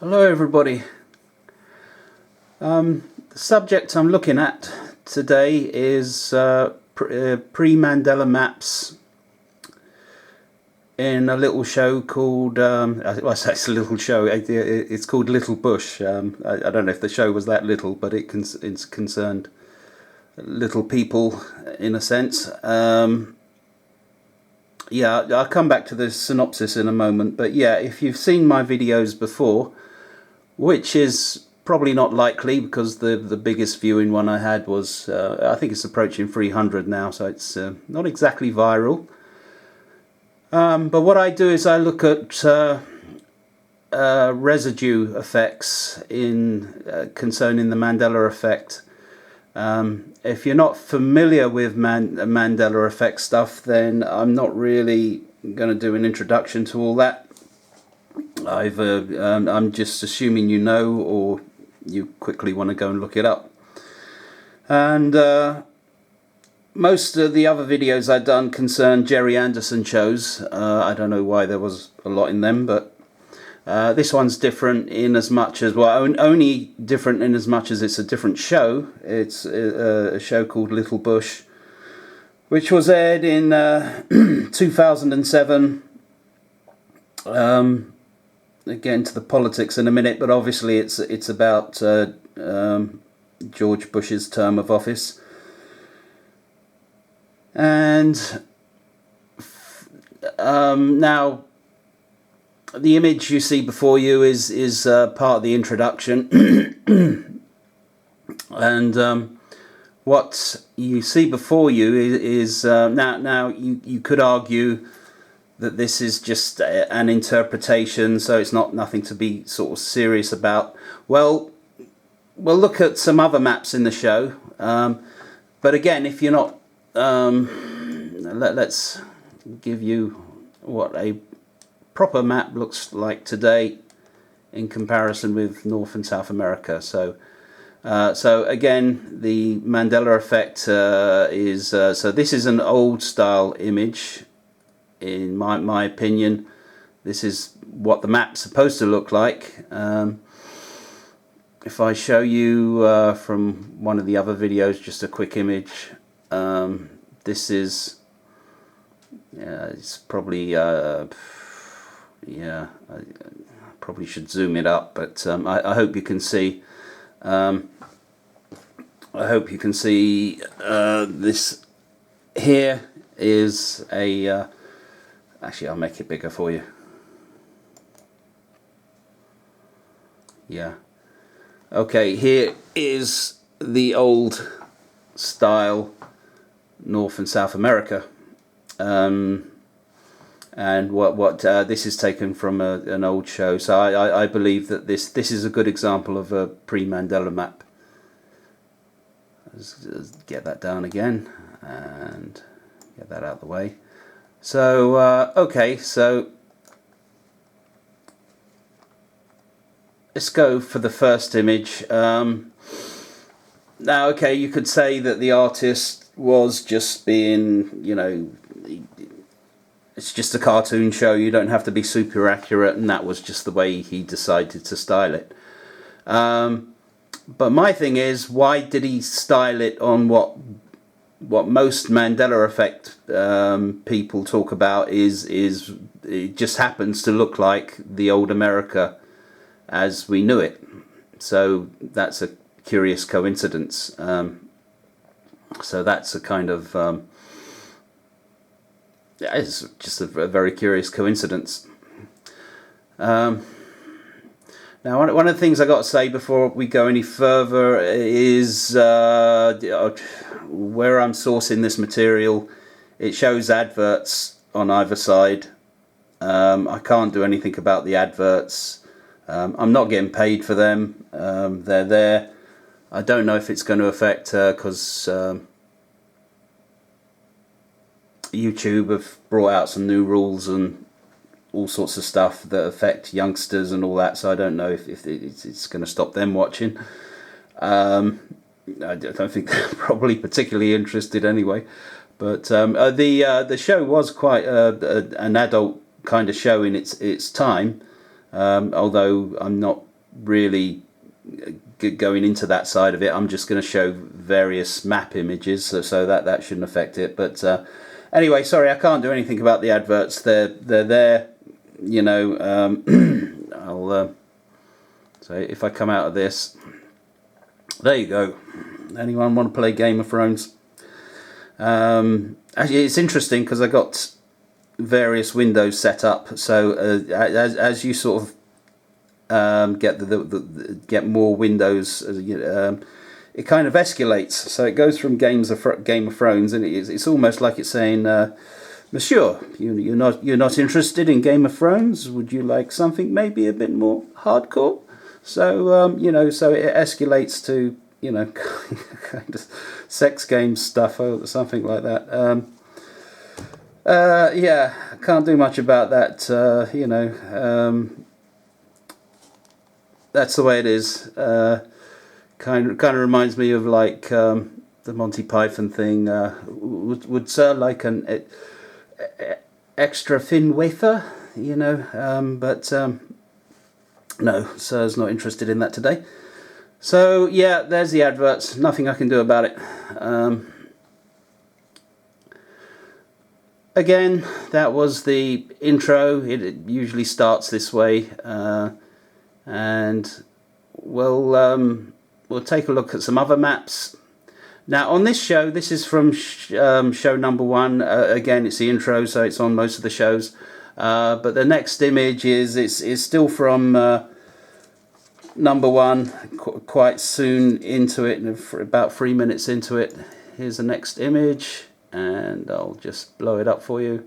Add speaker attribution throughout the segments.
Speaker 1: Hello everybody. The subject I'm looking at today is pre-Mandela maps in a little show called, I say it's a little show, it's called Lil'Bush. I don't know if the show was that little, but it's concerned little people in a sense. Yeah, I'll come back to the synopsis in a moment, but yeah, if you've seen my videos before, which is probably not likely because the biggest viewing one I had was, I think it's approaching 300 now, so it's not exactly viral. But what I do is I look at residue effects concerning the Mandela effect. If you're not familiar with Mandela effect stuff, then I'm not really going to do an introduction to all that. I'm just assuming you know, or you quickly want to go and look it up. And most of the other videos I've done concern Jerry Anderson shows. I don't know why there was a lot in them, but this one's different in as much as, well, only different in as much as it's a different show. It's a show called Lil'Bush, which was aired in 2007. Again, to the politics in a minute, but obviously it's about George Bush's term of office. And now the image you see before you is part of the introduction. And what you see before you is now you could argue that this is just an interpretation, so it's nothing to be sort of serious about. Well, we'll look at some other maps in the show, but again, if you're not, let's give you what a proper map looks like today in comparison with North and South America. So again, the Mandela effect is so this is an old style image. In my opinion, this is what the map's supposed to look like. If I show you from one of the other videos, just a quick image, this is, it's probably, yeah, I probably should zoom it up, but I hope you can see, this here is a, actually, I'll make it bigger for you. Yeah. Okay, here is the old style North and South America. And what this is taken from an old show. So I believe that this is a good example of a pre-Mandela map. Let's get that down again and get that out of the way. So, okay, so let's go for the first image. Now, okay, you could say that the artist was just being, you know, it's just a cartoon show, you don't have to be super accurate, and that was just the way he decided to style it. But my thing is, why did he style it on what most Mandela effect people talk about is it just happens to look like the old America as we knew it. So that's a curious coincidence. So that's a kind of it's just a very curious coincidence. Now, one of the things I got to say before we go any further is where I'm sourcing this material. It shows adverts on either side. I can't do anything about the adverts. I'm not getting paid for them. They're there. I don't know if it's going to affect because YouTube have brought out some new rules and all sorts of stuff that affect youngsters and all that, so I don't know if it's going to stop them watching. I don't think they're probably particularly interested anyway, but the show was quite an adult kind of show in its time. although I'm not really going into that side of it. I'm just going to show various map images, so that shouldn't affect it. But anyway, sorry, I can't do anything about the adverts. They're there, you know. I'll so if I come out of this, there you go. Anyone want to play Game of Thrones? Actually, it's interesting because I got various windows set up. So as you sort of get more windows, it kind of escalates. So it goes from Game of Thrones, and it's almost like it's saying, "Monsieur, you're not interested in Game of Thrones? Would you like something maybe a bit more hardcore?" So so it escalates to kind of sex game stuff or something like that. Yeah, can't do much about that. That's the way it is. Kind of reminds me of like the Monty Python thing. Would Sir like an extra thin wafer? But no, Sir's not interested in that today. So yeah, there's the adverts. Nothing I can do about it. Again, that was the intro. It usually starts this way, and we'll take a look at some other maps. Now on this show, this is from show number 1. Again, it's the intro, so it's on most of the shows. But the next image is still from number 1. Quite soon into it, about 3 minutes into it. Here's the next image, and I'll just blow it up for you.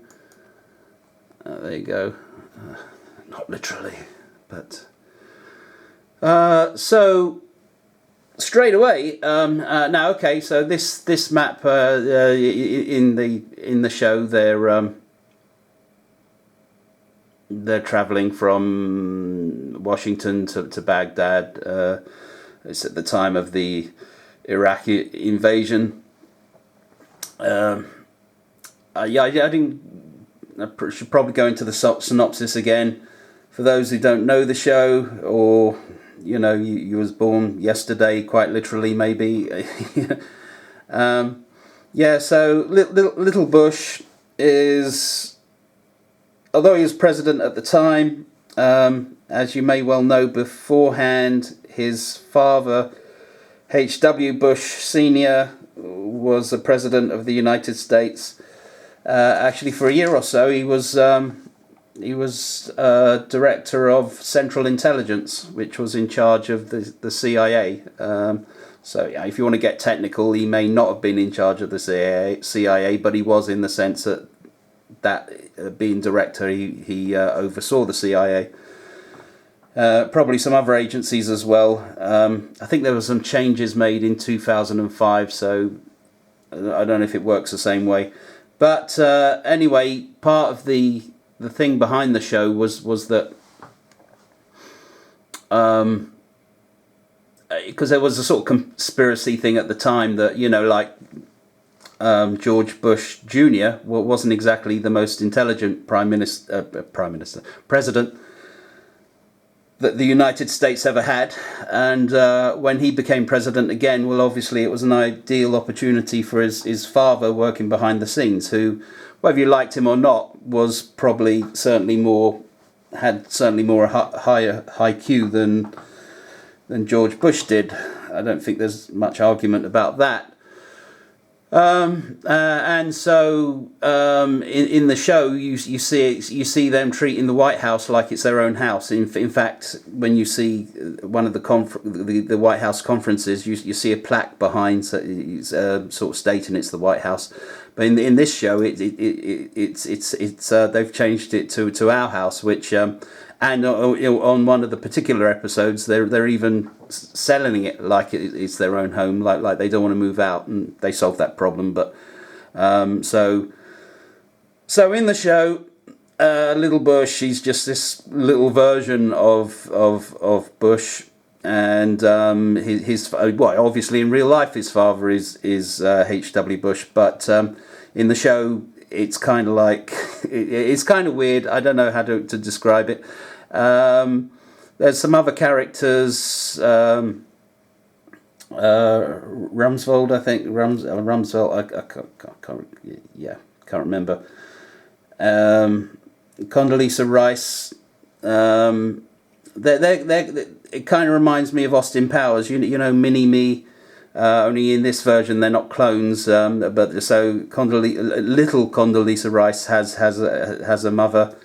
Speaker 1: There you go. Not literally, but so straight away. Now, okay. So this map in the show, they're traveling from Washington to Baghdad. It's at the time of the Iraqi invasion. I should probably go into the synopsis again. For those who don't know the show, or you was born yesterday, quite literally maybe. So Lil'Bush is, although he was president at the time, as you may well know beforehand, his father, H.W. Bush Sr., was the president of the United States. Actually, for a year or so, he was director of Central Intelligence, which was in charge of the CIA. So if you want to get technical, he may not have been in charge of the CIA, but he was, in the sense that being director, he oversaw the CIA. Probably some other agencies as well. I think there were some changes made in 2005, so I don't know if it works the same way. But anyway, part of the thing behind the show was that because there was a sort of conspiracy thing at the time that George Bush Jr. wasn't exactly the most intelligent president that the United States ever had, and when he became president again, well, obviously it was an ideal opportunity for his father, working behind the scenes, who, whether you liked him or not, was probably certainly more higher IQ than George Bush did. I don't think there's much argument about that. And so in the show, you see them treating the White House like it's their own house. In fact, when you see one of the White House conferences, you see a plaque behind, sort of stating it's the White House. But in this show, it's they've changed it to our house, which and on one of the particular episodes, they're even selling it like it's their own home, like they don't want to move out, and they solve that problem. But so in the show, Lil'Bush, he's just this little version of Bush, and his obviously in real life his father is H.W. Bush, but in the show it's kind of like it's kind of weird. I don't know how to describe it. There's some other characters. Rumsfeld, I think. Rumsfeld. Can't remember. Condoleezza Rice. It kind of reminds me of Austin Powers. You know, Mini Me. Only in this version they're not clones. But so little Condoleezza Rice has a mother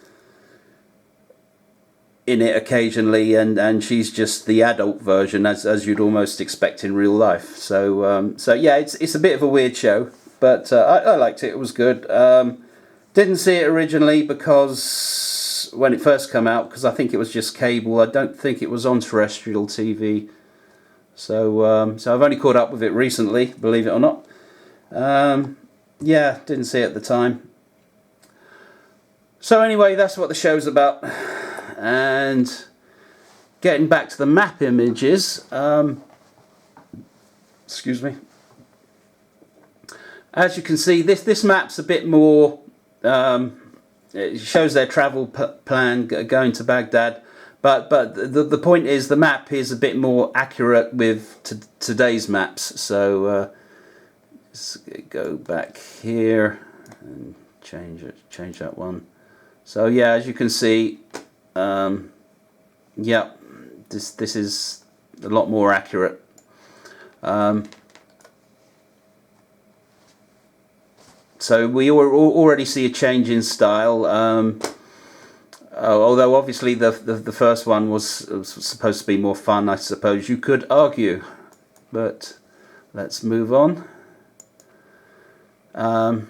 Speaker 1: in it occasionally, and she's just the adult version, as you'd almost expect in real life. So yeah, it's a bit of a weird show, but I liked it. It was good. Didn't see it originally because when it first came out, because I think it was just cable. I don't think it was on terrestrial TV. So I've only caught up with it recently, believe it or not. Yeah, didn't see it at the time. So anyway, that's what the show's about. And getting back to the map images, excuse me. As you can see, this map's a bit more. It shows their travel plan going to Baghdad, but the point is the map is a bit more accurate with today's maps. So let's go back here and change that one. So yeah, as you can see. Yeah, this is a lot more accurate. So we already see a change in style. Although obviously the first one was supposed to be more fun, I suppose you could argue. But let's move on. I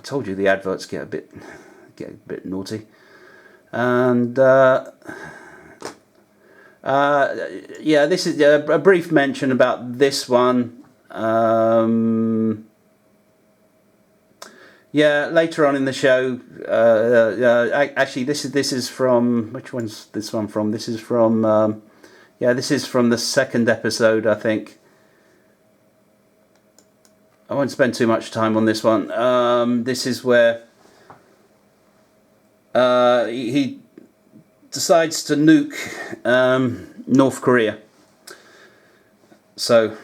Speaker 1: told you the adverts get a bit naughty. And yeah, this is a brief mention about this one. Yeah, later on in the show. Actually, this is from, which one's this one from? This is from yeah, this is from the second episode, I think. I won't spend too much time on this one. This is where he decides to nuke North Korea. So,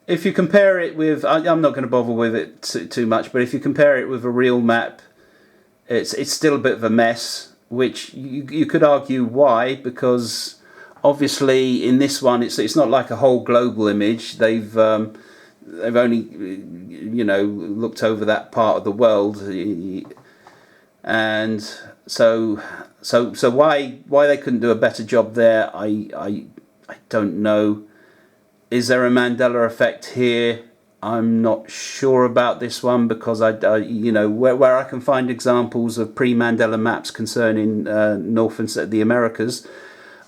Speaker 1: if you compare it with, I'm not going to bother with it too much, but if you compare it with a real map, it's still a bit of a mess. Which you could argue why, because obviously in this one it's not like a whole global image. They've only looked over that part of the world, and so why they couldn't do a better job there, I don't know. Is there a Mandela effect here? I'm not sure about this one, because where I can find examples of pre-Mandela maps concerning North and the Americas,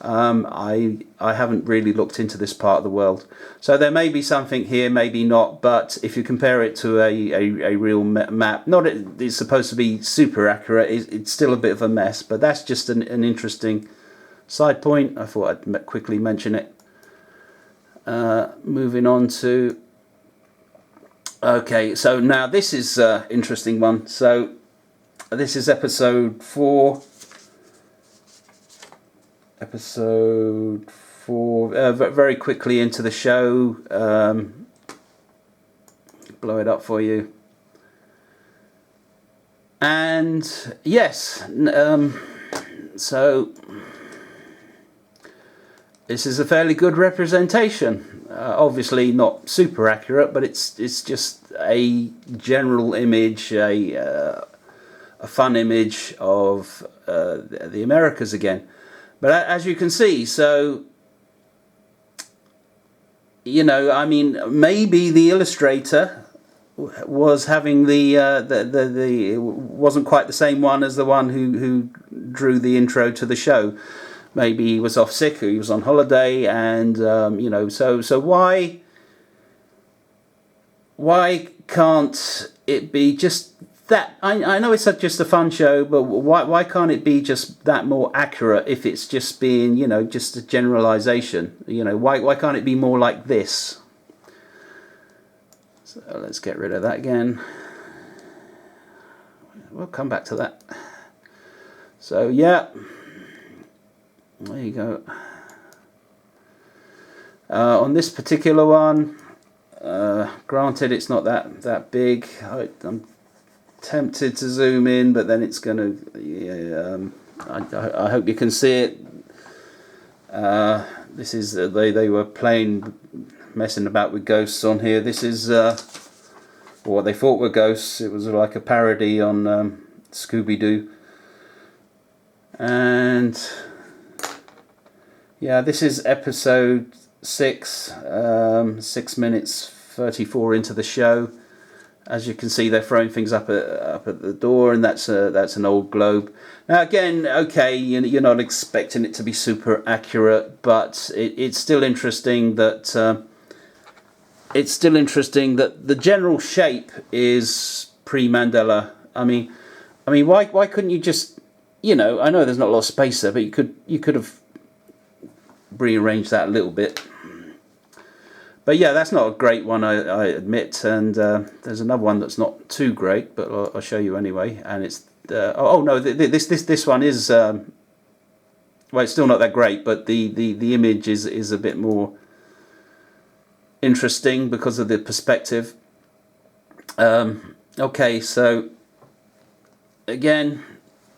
Speaker 1: I haven't really looked into this part of the world. So there may be something here, maybe not. But if you compare it to a real map, it's supposed to be super accurate. It's still a bit of a mess. But that's just an interesting side point. I thought I'd quickly mention it. Moving on to. Okay, so now this is an interesting one. So this is episode 4. Very quickly into the show. Blow it up for you. And yes, so this is a fairly good representation. Obviously not super accurate, but it's just a general image, a fun image of the Americas again. But as you can see, so maybe the illustrator was having the wasn't quite the same one as the one who drew the intro to the show. Maybe he was off sick, or he was on holiday, and so why can't it be just that? I know it's just a fun show, but why can't it be just that more accurate if it's just being just a generalization? Why can't it be more like this? So let's get rid of that again. We'll come back to that. So yeah, there you go. On this particular one, granted it's not that big. I'm tempted to zoom in, but then it's going to. Yeah, I hope you can see it. This is they were messing about with ghosts on here. This is what they thought were ghosts. It was like a parody on Scooby-Doo. And yeah, this is episode 6, 6 minutes 34 into the show. As you can see, they're throwing things up at the door, and that's an old globe. Now again, okay, you're not expecting it to be super accurate, but it's still interesting that the general shape is pre-Mandela. I mean, why couldn't you just, I know there's not a lot of space there, but you could have rearranged that a little bit. But yeah, that's not a great one, I admit. And there's another one that's not too great, but I'll show you anyway. And it's no, this one is well, it's still not that great, but the image is a bit more interesting because of the perspective. Okay, so again,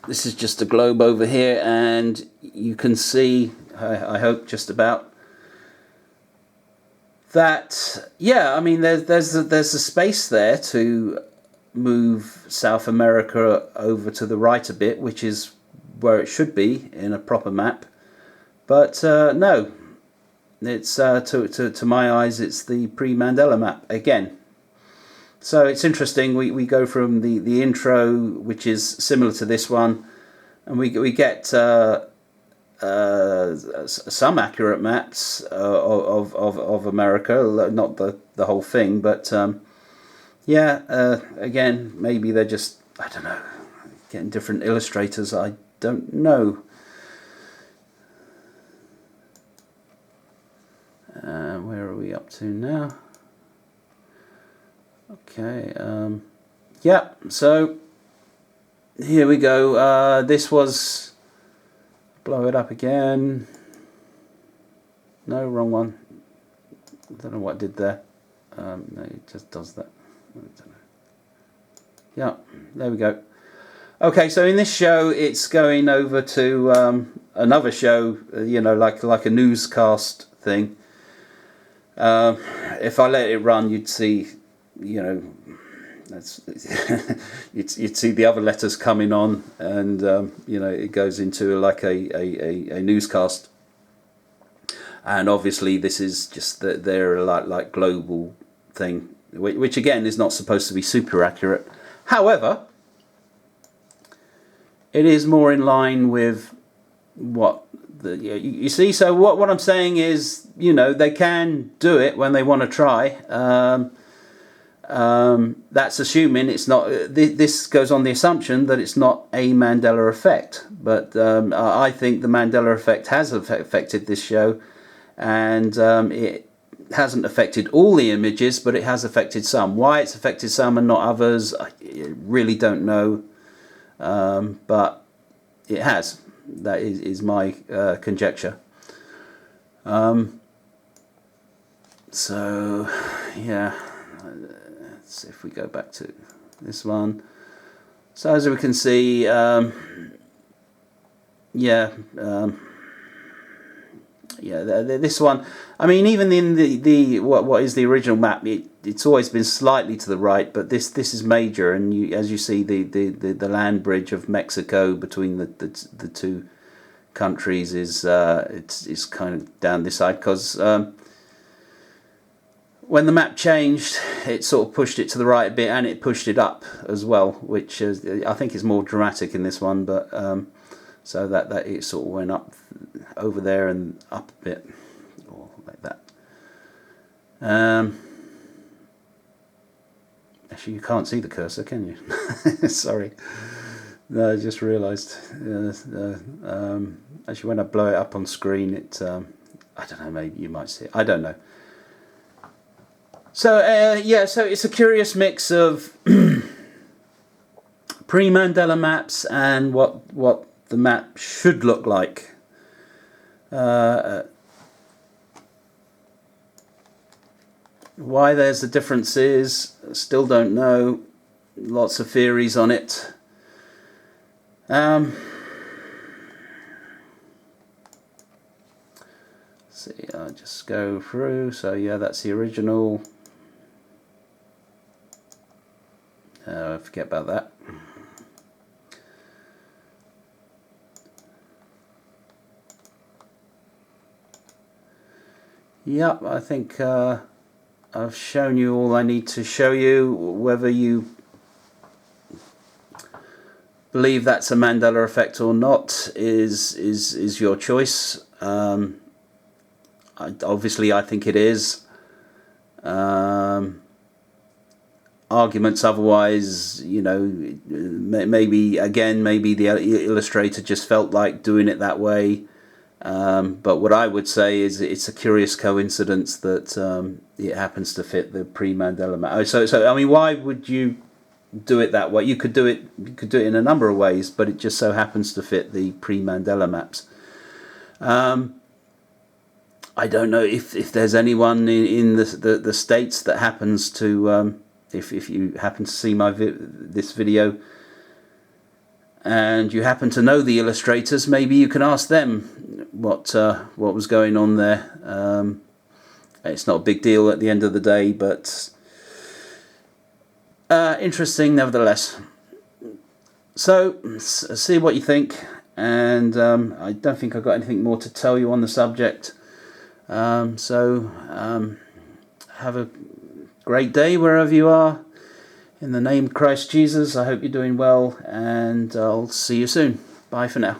Speaker 1: this is just a globe over here, and you can see, I hope, just about that. Yeah, I mean, there's a space there to move South America over to the right a bit, which is where it should be in a proper map. But no, it's to my eyes, it's the pre-Mandela map again. So it's interesting. We go from the intro, which is similar to this one, and we get some accurate maps of America, not the whole thing, but yeah, again, maybe they're just, I don't know, getting different illustrators. I don't know. Where are we up to now? Okay, yeah, so here we go. This was, blow it up again. No, wrong one. I don't know what I did there. No, it just does that. I don't know. Yeah, there we go. Okay, so in this show, it's going over to another show, like a newscast thing. If I let it run, you'd see, that's you'd see the other letters coming on, and it goes into like a newscast. And obviously, this is just their like global thing, which again is not supposed to be super accurate. However, it is more in line with what you see. So what I'm saying is, they can do it when they want to try. That's assuming it's not. This goes on the assumption that it's not a Mandela effect. But I think the Mandela effect has affected this show, and it hasn't affected all the images, but it has affected some. Why it's affected some and not others, I really don't know. But it has. That is my conjecture. So yeah, let's see if we go back to this one. So as we can see, this one, I mean, even in the what is the original map, it's always been slightly to the right, but this is major, and as you see the land bridge of Mexico between the two countries is it's kind of down this side, because when the map changed, it sort of pushed it to the right a bit, and it pushed it up as well, which is, I think is more dramatic in this one, but so that it sort of went up over there and up a bit, or like that. Actually, you can't see the cursor, can you? Sorry. No, I just realised. Actually, when I blow it up on screen, it I don't know, maybe you might see it. I don't know. So so it's a curious mix of pre-Mandela maps and what the map should look like. Why there's the differences, still don't know. Lots of theories on it. See, I'll just go through. So yeah, that's the original. Forget about that. Yep, I think I've shown you all I need to show you. Whether you believe that's a Mandela effect or not is your choice. Obviously, I think it is. Arguments otherwise, you know, maybe the illustrator just felt like doing it that way. But what I would say is it's a curious coincidence that it happens to fit the pre-Mandela map. So I mean, why would you do it that way? You could do it in a number of ways, but it just so happens to fit the pre-Mandela maps. I don't know if there's anyone in the States that happens to, if you happen to see this video and you happen to know the illustrators, maybe you can ask them what was going on there. It's not a big deal at the end of the day, but interesting nevertheless. So see what you think, and I don't think I've got anything more to tell you on the subject. Have a great day wherever you are. In the name of Christ Jesus, I hope you're doing well, and I'll see you soon. Bye for now.